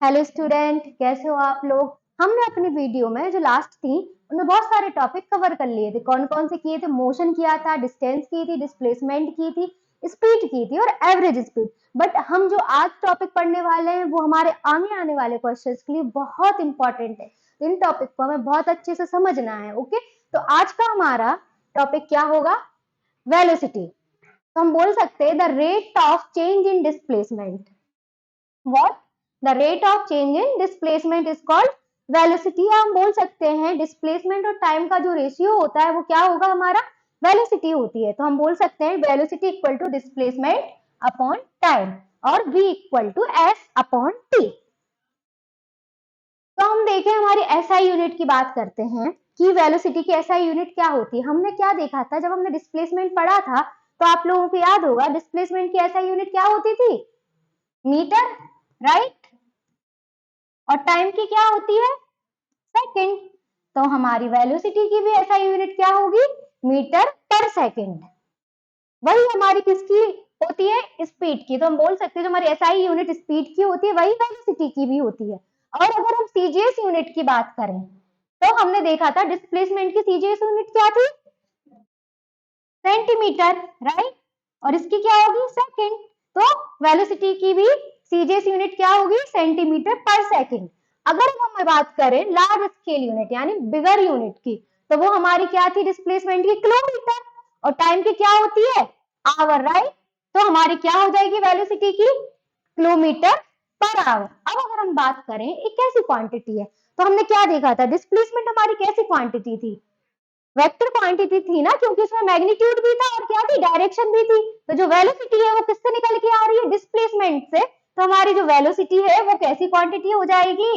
Hello student, कैसे हो आप लोग। हमने अपनी वीडियो में जो लास्ट थी उनमें बहुत सारे टॉपिक कवर कर लिए थे। कौन कौन से किए थे? मोशन किया था, डिस्टेंस की थी, डिस्प्लेसमेंट की थी, स्पीड की थी और एवरेज स्पीड। बट हम जो आज टॉपिक पढ़ने वाले हैं वो हमारे आगे आने वाले क्वेश्चंस के लिए बहुत इंपॉर्टेंट है। इन टॉपिक को हमें बहुत अच्छे से समझना है। ओके, तो आज का हमारा टॉपिक क्या होगा? वेलोसिटी। तो हम बोल सकते हैं the rate of change in displacement. What? The rate of change in displacement is called velocity। हम बोल सकते हैं डिस्प्लेसमेंट और टाइम का जो रेशियो होता है वो क्या होगा? हमारा वेलोसिटी होती है। तो हम बोल सकते हैं velocity equal to displacement upon time और v equal to s upon t। तो हम देखें हमारी SI यूनिट की बात करते हैं कि वेलोसिटी की SI यूनिट क्या होती है। हमने क्या देखा था जब हमने डिस्प्लेसमेंट पढ़ा था? तो आप लोगों को याद होगा डिस्प्लेसमेंट की SI यूनिट क्या होती थी? Metre, right. और टाइम की क्या होती है? सेकंड। तो हमारी वेलोसिटी की भी SI यूनिट क्या होगी? मीटर पर सेकंड। वही हमारी किसकी होती है? स्पीड की। तो हम बोल सकते हैं जो हमारी SI यूनिट स्पीड की होती है वही वेलोसिटी की भी होती है। और अगर हम CGS यूनिट की बात करें तो हमने देखा था डिस्प्लेसमेंट की CGS यूनिट क्या थी? Centimetre, right. और इसकी क्या होगी? सेकंड। तो वेलोसिटी की भी CGS यूनिट क्या होगी? सेंटीमीटर पर सेकंड। अगर हम बात करें लार्ज स्केल यूनिट यानी बिगर यूनिट की तो वो हमारी क्या थी डिस्प्लेसमेंट की? किलोमीटर। और टाइम की क्या होती है? Hour, right. तो हमारी क्या हो जाएगी वेलोसिटी की? Kilometre per our. अब अगर हम बात करें एक कैसी क्वांटिटी है तो हमने क्या देखा था? डिस्प्लेसमेंट हमारी कैसी क्वांटिटी थी? वेक्टर क्वांटिटी थी ना, क्योंकि उसमें मैग्नीट्यूड भी था और क्या थी? डायरेक्शन भी थी। तो जो वेलोसिटी है वो किससे निकल के आ रही है? डिस्प्लेसमेंट से। तो हमारी जो वेलोसिटी है वो कैसी क्वांटिटी हो जाएगी?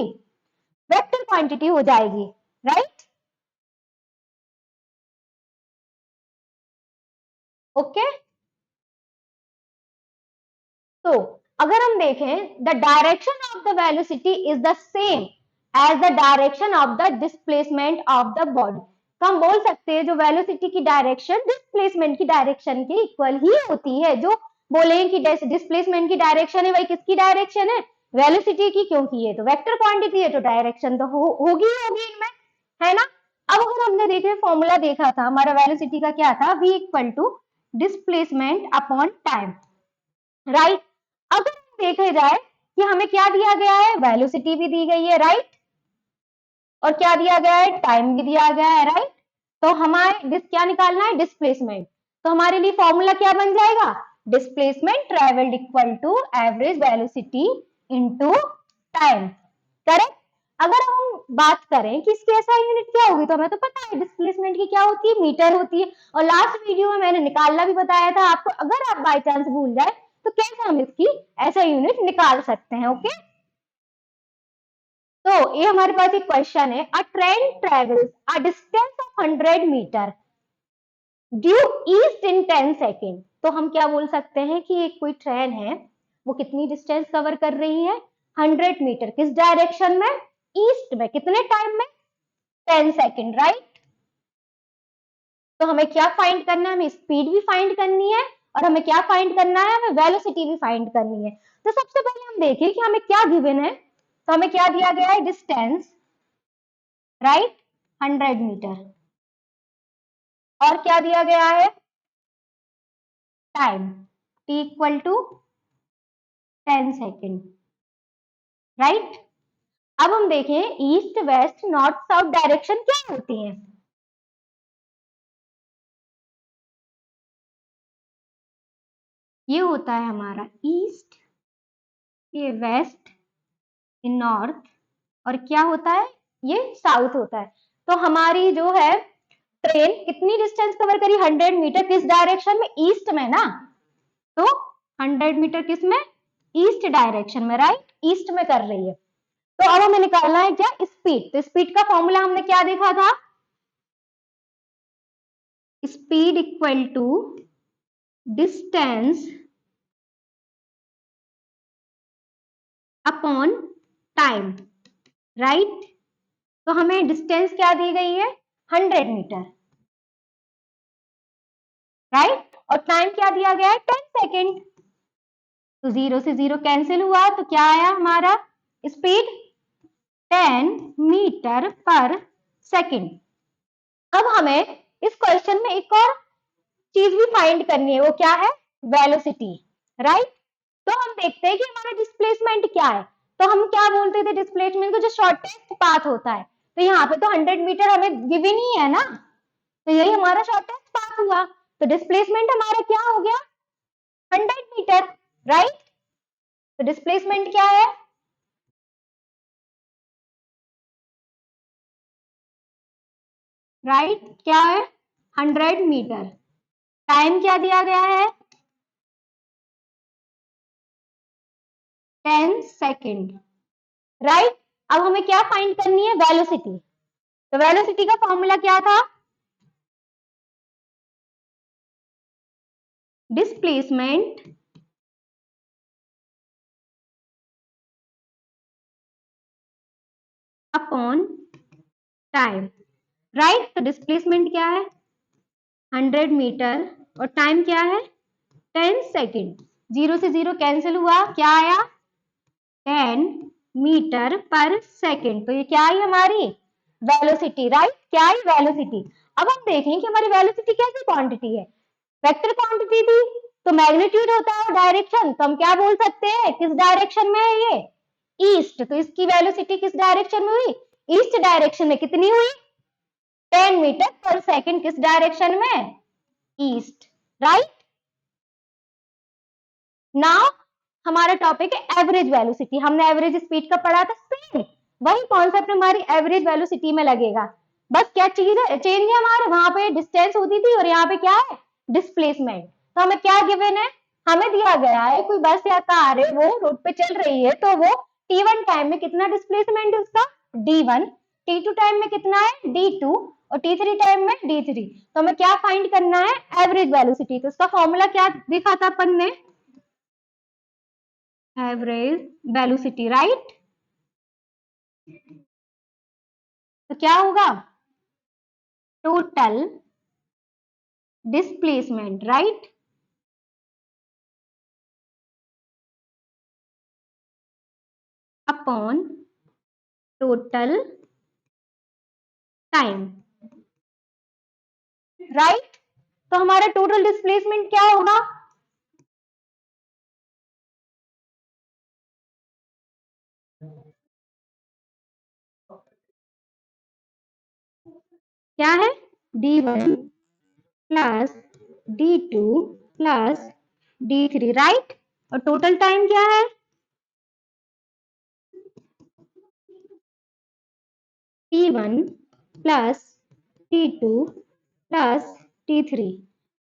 वेक्टर क्वांटिटी हो जाएगी, राइट। ओके, तो अगर हम देखें the direction of the velocity is the same as the direction of the displacement of the body. तो हम बोल सकते हैं जो वेलोसिटी की डायरेक्शन डिस्प्लेसमेंट की डायरेक्शन के इक्वल ही होती है। जो बोले कि डिस्प्लेसमेंट की डायरेक्शन है वही किसकी डायरेक्शन है? वेलोसिटी की, क्योंकि ये तो वेक्टर क्वांटिटी है तो डायरेक्शन तो होगी ही होगी इनमें, है ना। अब अगर हमने देखे फॉर्मूला देखा था हमारा वेलोसिटी का क्या था? v equal to displacement upon time, right. अगर देखे जाए कि हमें क्या दिया गया है? वेलोसिटी भी दी गई है, राइट। और क्या दिया गया है? टाइम भी दिया गया है, राइट। तो हमारे क्या निकालना है? डिस्प्लेसमेंट। तो हमारे लिए फॉर्मूला क्या बन जाएगा? Displacement travelled equal to average velocity into time, correct. अगर हम बात करें कि इसकी SI यूनिट क्या होगी तो हमें तो पता है डिस्प्लेसमेंट की क्या होती है? मीटर होती है। और लास्ट वीडियो में मैंने निकालना भी बताया था आपको। अगर आप बाई चांस भूल जाए तो कैसे हम इसकी SI यूनिट निकाल सकते हैं? ओके, तो ये हमारे पास एक क्वेश्चन है। A train travels a distance of 100 metre due east in 10 second. तो हम क्या बोल सकते हैं कि एक कोई ट्रेन है वो कितनी डिस्टेंस कवर कर रही है? 100 मीटर। किस डायरेक्शन में? ईस्ट में। कितने टाइम में? 10 सेकेंड, राइट। तो हमें क्या फाइंड करना है? हमें स्पीड भी फाइंड करनी है और हमें क्या फाइंड करना है? हमें वेलोसिटी भी फाइंड करनी है। तो सबसे पहले हम देखें कि हमें क्या गिवन है। तो हमें क्या दिया गया है? Distance, right, 100 metre. और क्या दिया गया है? Time, t equal to 10 second, right. अब हम देखें east west north south direction क्या होती है? ये होता है हमारा ईस्ट, ये वेस्ट, ये नॉर्थ, और क्या होता है? ये साउथ होता है। तो हमारी जो है ट्रेन कितनी डिस्टेंस कवर करी? 100 मीटर। किस डायरेक्शन में? ईस्ट में ना। तो 100 मीटर किस में? ईस्ट डायरेक्शन में, राइट। ईस्ट में कर रही है। तो अब हमें निकालना है क्या? स्पीड। तो स्पीड का फॉर्मूला हमने क्या देखा था? Speed equal to distance upon time, right. तो हमें डिस्टेंस क्या दी गई है? 100 मीटर, राइट। और टाइम क्या दिया गया है? 10 सेकेंड। तो 0 से 0 कैंसिल हुआ तो क्या आया हमारा? स्पीड 10 मीटर पर सेकेंड। अब हमें इस क्वेश्चन में एक और चीज भी फाइंड करनी है, वो क्या है? Velocity, right. तो हम देखते हैं कि हमारा डिस्प्लेसमेंट क्या है। तो हम क्या बोलते थे डिस्प्लेसमेंट को? जो शॉर्टेस्ट पाथ होता है। तो यहाँ पे तो 100 मीटर हमें गिवन ही है ना, तो यही हमारा शॉर्टेस्ट पाथ हुआ। तो डिस्प्लेसमेंट हमारा क्या हो गया? 100 मीटर, राइट। तो डिस्प्लेसमेंट क्या है? राइट, क्या है? 100 मीटर। टाइम क्या दिया गया है? 10 सेकेंड, राइट। अब हमें क्या फाइंड करनी है? वेलोसिटी। तो वेलोसिटी का फॉर्मूला क्या था? Displacement upon time, right. तो डिस्प्लेसमेंट क्या है? 100 मीटर और टाइम क्या है? 10 सेकेंड। जीरो से जीरो कैंसिल हुआ, क्या आया? 10 मीटर पर सेकेंड। तो ये क्या है हमारी? Velocity, right. क्या है? वेलोसिटी। अब हम देखें कि हमारी वेलोसिटी कैसी क्वांटिटी है। वेक्टर क्वांटिटी थी, तो मैग्नीट्यूड होता है डायरेक्शन। तो हम क्या बोल सकते हैं? किस डायरेक्शन में है ये? ईस्ट। तो इसकी वेलोसिटी किस डायरेक्शन में हुई? ईस्ट डायरेक्शन में। कितनी हुई? 10 मीटर पर सेकेंड। किस डायरेक्शन में? East, right. नाउ हमारा टॉपिक है एवरेज वेलोसिटी। हमने एवरेज स्पीड का पढ़ा था, सेम वही कॉन्सेप्ट हमारी एवरेज वेलोसिटी में लगेगा। बस क्या चीज है, चेंज है हमारे, वहां पे डिस्टेंस होती थी और यहाँ पे क्या है? डिस्प्लेसमेंट। तो हमें क्या गिवन है? हमें दिया गया है कोई बस या कार है, वो रोड पे चल रही है, तो वो t1 टाइम में कितना डिस्प्लेसमेंट है उसका? d1। t2 टाइम में कितना है? d2। और t3 टाइम में d3। तो हमें क्या फाइंड करना है? Average velocity. तो उसका फॉर्मूला क्या देखा था अपन ने? Average velocity, right. तो क्या होगा? Total displacement, right, upon total time, right. तो हमारा टोटल डिस्प्लेसमेंट क्या होगा? क्या है? d1 plus d2 plus d3, right. और टोटल टाइम क्या है? t1 plus t2 plus t3।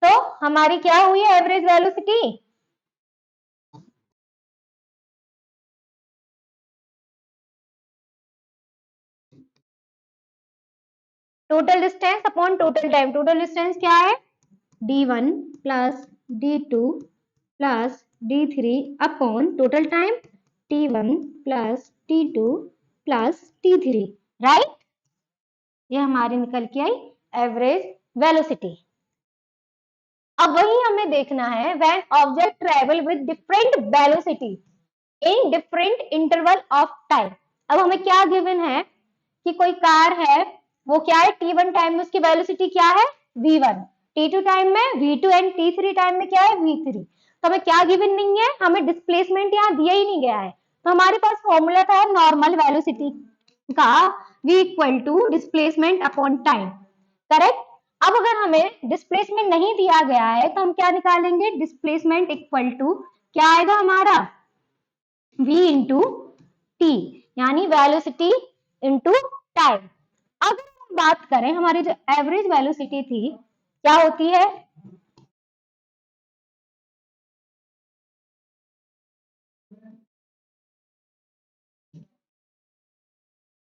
तो हमारी क्या हुई है average velocity? Total distance upon total time. Total distance क्या है? d1 plus d2 plus d3 upon total time t1 plus t2 plus t3, right. ये हमारी निकल के आई एवरेज वेलोसिटी। अब वही हमें देखना है when object travel with different velocity in different interval of time. अब हमें क्या गिवन है कि कोई कार है, वो क्या है? t1 टाइम में उसकी वेलोसिटी क्या है? v1। t2 टाइम में v2 एंड t3 टाइम में क्या है? v3। तो हमें क्या गिवन नहीं है? हमें डिस्प्लेसमेंट यहाँ दिया ही नहीं गया है। तो हमारे पास फॉर्मूला था नॉर्मल वेलोसिटी का, v equal to displacement upon time, correct. अब अगर हमें डिस्प्लेसमेंट नहीं दिया गया है तो हम क्या निकालेंगे? डिस्प्लेसमेंट इक्वल टू क्या आएगा हमारा? v इंटू टी, यानी वेलोसिटी इंटू टाइम। अगर हम बात करें हमारी जो एवरेज वेलोसिटी थी, क्या होती है?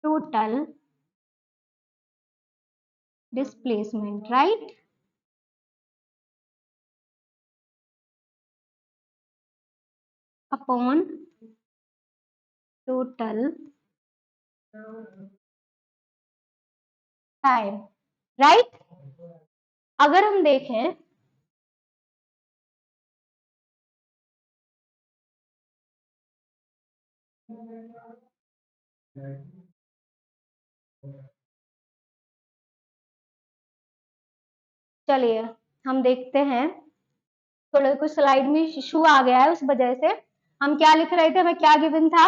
Total displacement, right, upon total time, right. अगर हम देखें चलिए हम देखते हैं, थोड़ा कुछ स्लाइड में इशू आ गया है, उस वजह से हम क्या लिख रहे थे, हमें क्या गिवन था,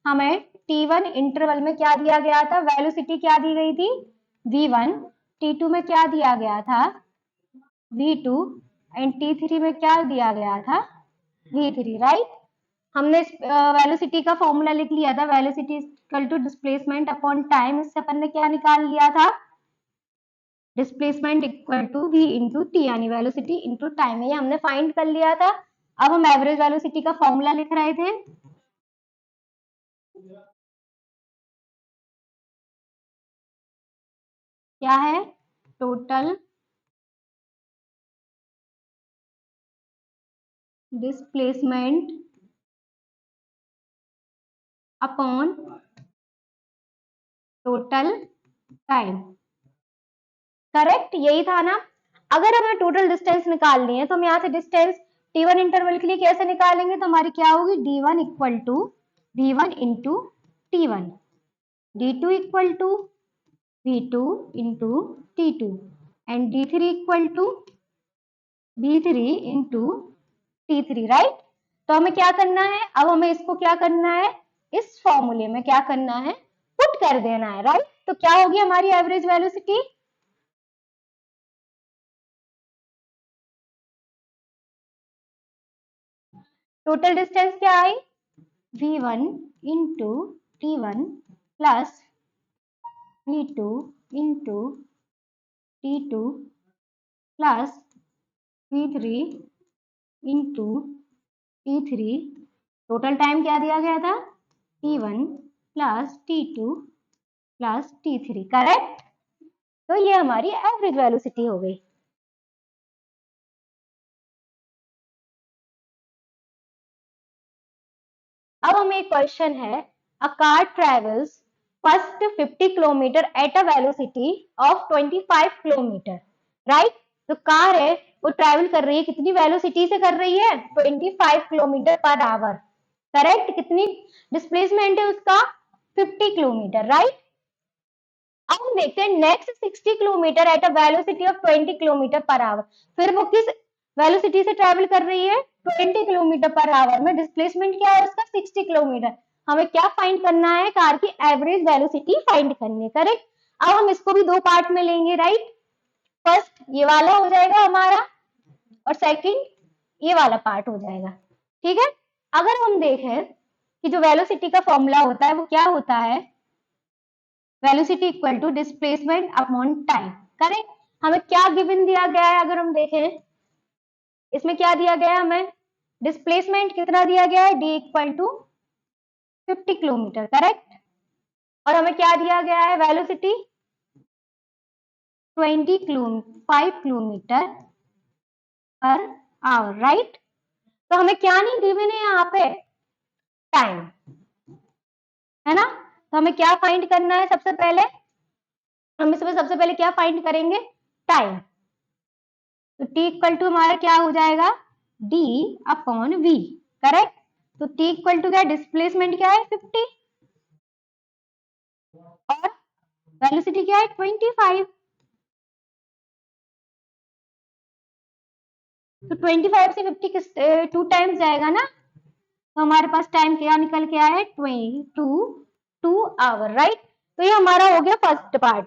हमें T1 इंटरवल में क्या दिया गया था, वेलोसिटी क्या दी गई थी V1, T2 में क्या दिया गया था V2 एंड T3 में क्या दिया गया था V3, राइट। हमने वेलोसिटी का फॉर्मूला लिख लिया था, velocity equal to displacement upon time. इससे अपन ने क्या निकाल लिया था, displacement equal to v into T, यानी वेलोसिटी इंटू टाइम, ये हमने फाइंड कर लिया था। अब हम एवरेज वेलोसिटी का फॉर्मूला लिख रहे थे, क्या है, total displacement upon total time, correct, यही था ना। अगर हमें टोटल डिस्टेंस निकालनी है तो हम यहाँ से डिस्टेंस T1 इंटरवल के लिए कैसे निकालेंगे, तो हमारी क्या होगी, D1 equal to V1 into T1, D2 equal to V2 into T2 and D3 equal to V3 into T3, right. तो हमें क्या करना है, अब हमें इसको क्या करना है, इस फॉर्मूले में क्या करना है, पुट कर देना है, राइट। तो क्या होगी हमारी एवरेज वेलोसिटी, टोटल डिस्टेंस क्या आई, V1 into T1 plus V2 into T2 plus V3 into T3, total time क्या दिया गया था, T1 plus T2 plus T3, correct. तो ये हमारी एवरेज वेलोसिटी हो गई। अब हमें एक क्वेश्चन है, a car travels first 50 kilometre at a velocity of 25 kilometre, right. तो कार है वो ट्रेवल कर रही है, कितनी वेलोसिटी से कर रही है, 25 किलोमीटर पर आवर, करेक्ट। कितनी डिस्प्लेसमेंट है उसका, 50 किलोमीटर, राइट। अब हम देखते हैं next 60 kilometre at a velocity of 20 kilometre per our, फिर वो किस वेलोसिटी से ट्रेवल कर रही है, 20 किलोमीटर पर आवर में, डिस्प्लेसमेंट क्या है उसका 60 किलोमीटर। हमें क्या फाइंड करना है, कार की एवरेज वेलोसिटी फाइंड करनी है, करेक्ट। अब हम इसको भी दो पार्ट में लेंगे, राइट। फर्स्ट ये वाला हो जाएगा हमारा और सेकंड ये वाला पार्ट हो जाएगा, ठीक है। अगर हम देखें कि जो वेलोसिटी का फॉर्मूला होता है वो क्या होता है, velocity equal to displacement upon time, correct. हमें क्या गिवन दिया गया है, अगर हम देखें इसमें क्या दिया गया है, हमें डिस्प्लेसमेंट कितना दिया गया है, D equal to 50 kilometre, correct. और हमें क्या दिया गया है, velocity 5 kilometre per hour, right. तो हमें क्या नहीं गिवन है यहाँ पे, टाइम, है ना। तो हमें क्या फाइंड करना है, सबसे पहले हम इसमें सबसे पहले क्या फाइंड करेंगे, टाइम। तो T इक्वल टू हमारा क्या हो जाएगा, D अपॉन V, करेक्ट। तो T इक्वल टू क्या, डिस्प्लेसमेंट क्या है 50 और वेलोसिटी क्या है 25, तो 25 से 50 किस 2 टाइम्स जाएगा ना, तो हमारे पास टाइम क्या निकल के आया है, 2 आवर, राइट। तो ये हमारा हो गया फर्स्ट पार्ट।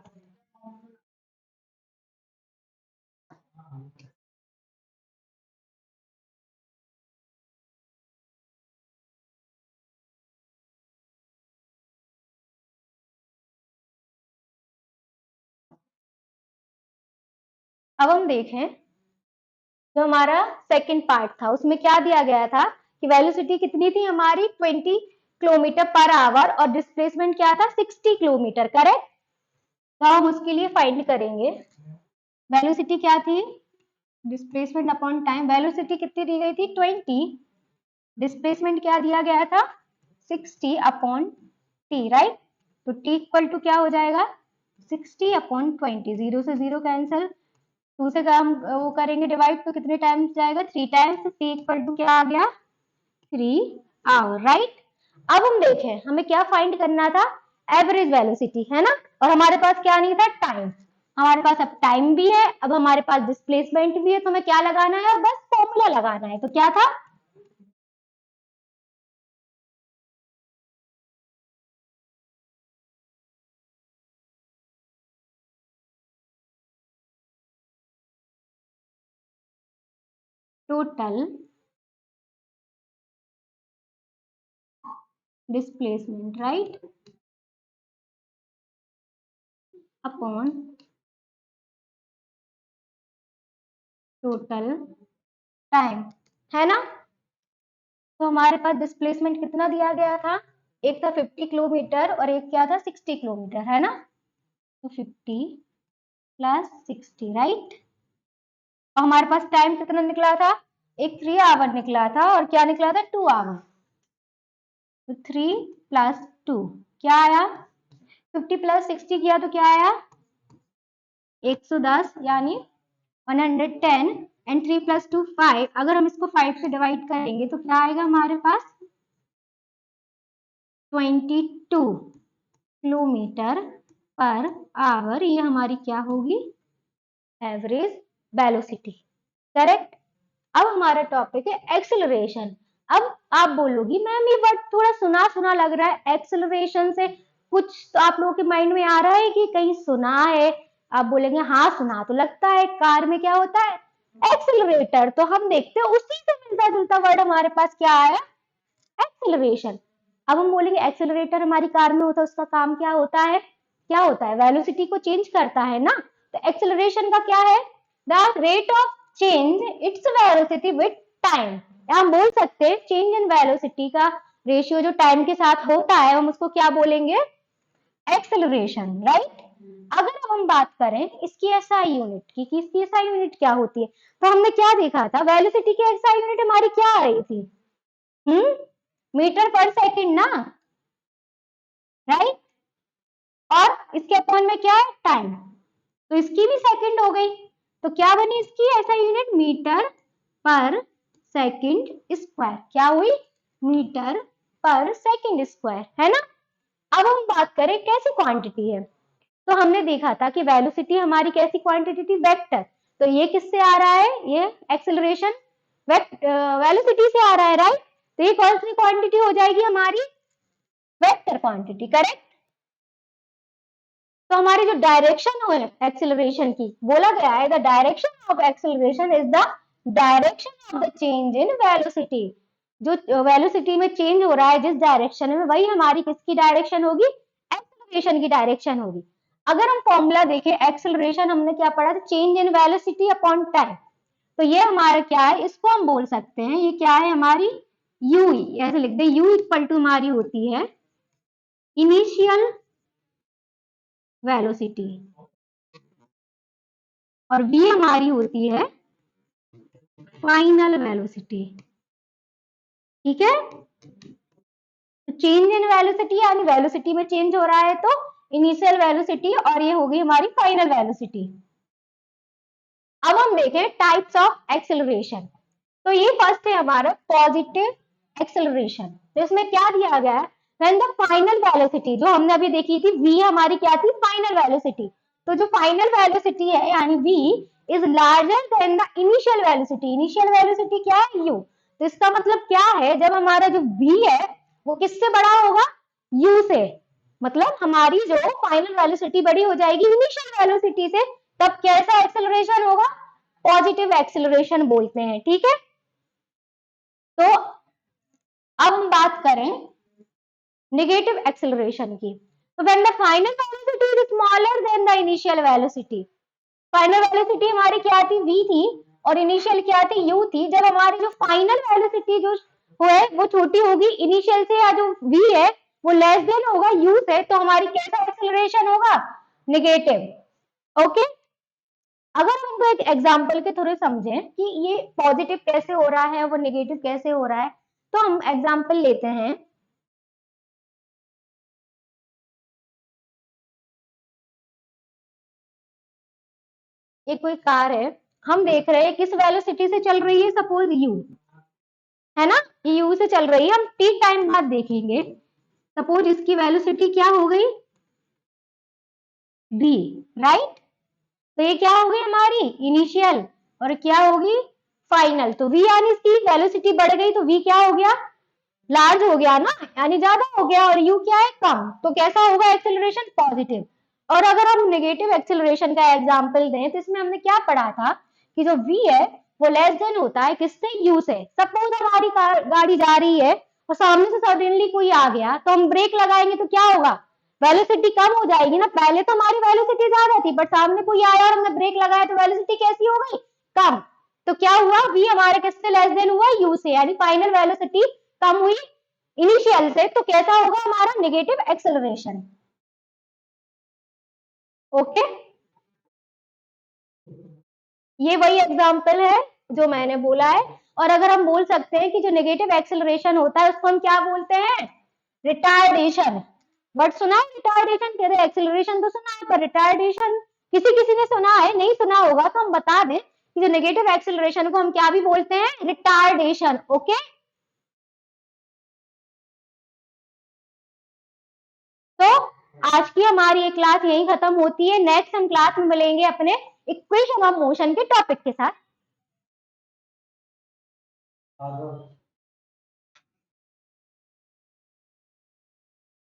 अब हम देखें जो हमारा सेकंड पार्ट था उसमें क्या दिया गया था कि वेलोसिटी कितनी थी हमारी 20 किलोमीटर पर आवर और डिस्प्लेसमेंट क्या था 60 किलोमीटर, करेक्ट। तो हम उसके लिए फाइंड करेंगे वेलोसिटी क्या थी, डिस्प्लेसमेंट अपॉन टाइम, वेलोसिटी कितनी दी गई थी 20, डिस्प्लेसमेंट क्या दिया गया था 60 अपॉन टी, राइट। तो टी इक्वल टू क्या हो जाएगा 60 अपॉन 20, जीरो से जीरो कैंसिल, टू से हम वो करेंगे डिवाइड तो कितने टाइम्स जाएगा 3 टाइम्स, टी इक्वल टू क्या आ गया 3 आवर, राइट। अब हम देखें हमें क्या फाइंड करना था, एवरेज वेलोसिटी, है ना। और हमारे पास क्या नहीं था, टाइम। हमारे पास अब टाइम भी है, अब हमारे पास डिस्प्लेसमेंट भी है, तो हमें क्या लगाना है, बस फॉर्मूला लगाना है। तो क्या था, total displacement, right, upon total time, है ना। तो हमारे पास डिस्प्लेसमेंट कितना दिया गया था, एक था 50 किलोमीटर और एक क्या था 60 किलोमीटर, है ना। तो 50 प्लस 60, राइट। और हमारे पास टाइम कितना निकला था, एक 3 आवर निकला था और क्या निकला था 2 आवर। तो 3 प्लस 2 क्या आया, 50 प्लस 60 किया तो क्या आया 110, यानी 110, एंड 3 प्लस 2 5। अगर हम इसको 5 से डिवाइड करेंगे तो क्या आएगा हमारे पास 22 किलोमीटर पर आवर। ये हमारी क्या होगी, एवरेज वेलोसिटी, करेक्ट। अब हमारा टॉपिक है एक्सेलरेशन। अब आप बोलोगी मैम ये वर्ड थोड़ा सुना सुना लग रहा है, एक्सेलरेशन से कुछ तो आप लोगों के माइंड में आ रहा है कि कहीं सुना है। आप बोलेंगे हाँ सुना तो लगता है, कार में क्या होता है, एक्सेलरेटर। तो हम देखते हैं उसी से मिलता जुलता वर्ड हमारे पास क्या आया, एक्सेलरेशन। अब हम बोलेंगे एक्सेलरेटर हमारी कार में होता है, उसका काम क्या होता है, क्या होता है, वेलोसिटी को चेंज करता है ना। तो एक्सेलरेशन का क्या है, the rate of change its velocity with time. हम बोल सकते हैं चेंज इन वेलोसिटी का रेशियो जो टाइम के साथ होता है, हम उसको क्या बोलेंगे, एक्सेलरेशन, राइट। अगर हम बात करें इसकी एसआई यूनिट की, कि इसकी एसआई यूनिट क्या होती है, तो हमने क्या देखा था, वेलोसिटी की एसआई यूनिट हमारी क्या आ रही थी, मीटर पर सेकंड ना, राइट। और इसके अपॉन में क्या है, टाइम। तो इसकी भी सेकंड हो गई, तो क्या बनी इसकी ऐसा यूनिट, मीटर पर सेकंड स्क्वायर। क्या हुई, मीटर पर सेकंड स्क्वायर, है ना। अब हम बात करें कैसी क्वांटिटी है, तो हमने देखा था कि वेलोसिटी हमारी कैसी क्वांटिटी थी, वेक्टर। तो ये किससे आ रहा है, ये एक्सेलरेशन वेलोसिटी से आ रहा है, राइट। तो ये कौन सी क्वांटिटी हो जाएगी हमारी, वेक्टर क्वांटिटी, करेक्ट। तो हमारी जो डायरेक्शन है एक्सेलरेशन की, बोला गया है the direction of acceleration is the direction of the change in velocity. जो वेलोसिटी में चेंज हो रहा है जिस डायरेक्शन में, वही हमारी किसकी डायरेक्शन होगी, एक्सेलरेशन की डायरेक्शन होगी। अगर हम फॉर्मूला देखें एक्सेलरेशन, हमने क्या पढ़ा था, change in velocity upon time. तो ये हमारा क्या है, इसको हम बोल सकते हैं, ये क्या है हमारी u, ऐसे लिख दे, u इक्वल टू हमारी होती है इनिशियल वेलोसिटी और v हमारी होती है फाइनल वेलोसिटी, ठीक है। चेंज इन वेलोसिटी यानी वेलोसिटी में चेंज हो रहा है तो इनिशियल वेलोसिटी, और ये होगी हमारी फाइनल वेलोसिटी। अब हम देखें टाइप्स ऑफ एक्सेलरेशन। तो ये फर्स्ट है हमारा पॉजिटिव एक्सेलरेशन। तो इसमें क्या दिया गया है, व्हेन द फाइनल वेलोसिटी, जो हमने अभी देखी थी v हमारी क्या थी, फाइनल वेलोसिटी। तो जो फाइनल वेलोसिटी है यानी v is larger than the initial velocity. Initial velocity क्या है, u। तो इसका मतलब क्या है, जब हमारा जो v है वो किससे बड़ा होगा, u से। मतलब हमारी जो फाइनल वेलोसिटी बड़ी हो जाएगी इनिशियल वेलोसिटी से, तब कैसा एक्सेलरेशन होगा, पॉजिटिव एक्सेलरेशन बोलते हैं, ठीक है। तो अब हम बात करें नेगेटिव एक्सेलरेशन की। तो when the final velocity is smaller than the initial velocity. Final velocity हमारी क्या थी, v थी, और इनिशियल क्या थी, u थी। जब हमारी जो फाइनल वेलोसिटी जो है वो छोटी होगी इनिशियल से, या जो v है वो लेस देन होगा u से, तो हमारी कैसा एक्सेलरेशन होगा, नेगेटिव, ओके। अगर हम तो एक एग्जांपल के थ्रू समझें कि ये पॉजिटिव कैसे हो रहा है वो नेगेटिव कैसे हो रहा है, तो हम एग्जांपल लेते हैं। ये कोई कार है, हम देख रहे हैं किस वेलोसिटी से चल रही है, सपोज u, है ना, ये u से चल रही है। हम t टाइम बाद देखेंगे, सपोज इसकी वेलोसिटी क्या हो गई, बी, राइट। तो ये क्या हो गई हमारी इनिशियल और क्या होगी फाइनल। तो v यानी इसकी वेलोसिटी बढ़ गई तो v क्या हो गया लार्ज हो गया ना, यानी ज्यादा हो गया, और u क्या है कम। तो कैसा होगा एक्सेलरेशन पॉजिटिव। और अगर हम नेगेटिव एक्सेलरेशन का एग्जांपल दें तो इसमें हमने क्या पढ़ा था कि जो v है वो लेस देन होता है किससे u से। सपोज हमारी गाड़ी जा रही है और सामने से सडनली कोई आ गया तो हम ब्रेक लगाएंगे तो क्या होगा वेलोसिटी कम हो जाएगी ना। पहले तो हमारी वेलोसिटी ज्यादा थी बट सामने कोई आया और हमने ब्रेक लगाया तो वेलोसिटी कैसी हो गई कम। तो क्या हुआ v हमारे किससे लेस देन हुआ u से, यानी फाइनल वेलोसिटी कम हुई इनिशियल से। तो कैसा होगा हमारा नेगेटिव एक्सेलरेशन। ओके, ये वही एग्जांपल है जो मैंने बोला है। और अगर हम बोल सकते हैं कि जो नेगेटिव एक्सेलरेशन होता है उसको हम क्या बोलते हैं रिटार्डेशन। वर्ड सुना है रिटार्डेशन, कह रहे एक्सेलरेशन तो सुना है पर रिटार्डेशन किसी किसी ने सुना है, नहीं सुना होगा तो हम बता दें कि जो नेगेटिव एक्सेलरेशन को हम क्या भी बोलते हैं रिटार्डेशन। ओके, तो आज की हमारी ये क्लास यही खत्म होती है। नेक्स्ट हम क्लास में मिलेंगे अपने इक्वेशन ऑफ मोशन के टॉपिक के साथ।